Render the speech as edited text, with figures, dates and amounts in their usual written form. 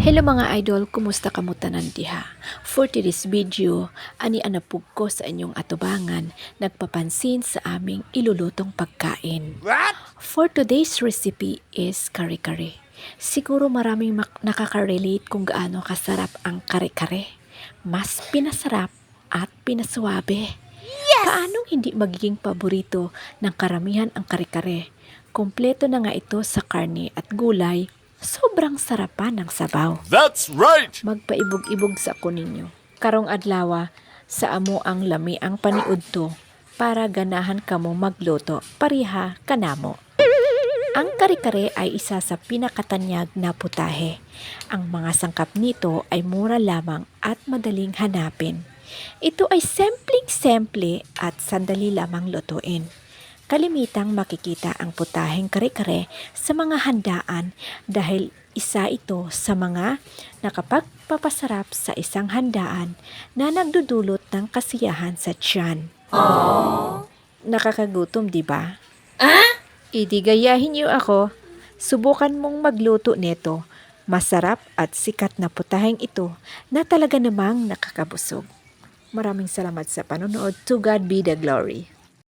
Hello mga idol, kumusta kamo tanan diha? For today's video, ani anapug ko sa inyong atubangan, nagpapansin sa aming ilulutong pagkain. What? For today's recipe is kare-kare. Siguro maraming nakaka-relate kung gaano kasarap ang kare-kare. Mas pinasarap at pinaswabe. Paanong hindi magiging paborito ng karamihan ang kare-kare? Kompleto na nga ito sa karne at gulay. Sobrang sarapan ng sabaw. That's right! Magpaibog-ibog sa ako ninyo. Karong adlawa, sa amo ang lami ang paniudto para ganahan kamo magluto, pariha kanamo. Ang kare-kare ay isa sa pinakatanyag na putahe. Ang mga sangkap nito ay mura lamang at madaling hanapin. Ito ay simpleng-simple at sandali lamang lutuin. Kalimitang makikita ang putaheng kare-kare sa mga handaan dahil isa ito sa mga nakapagpapasarap sa isang handaan na nagdudulot ng kasiyahan sa tiyan. Nakakagutom, di ba? Idigayahin niyo ako. Subukan mong magluto nito. Masarap at sikat na putaheng ito na talaga namang nakakabusog. Maraming salamat sa panonood. To God be the glory.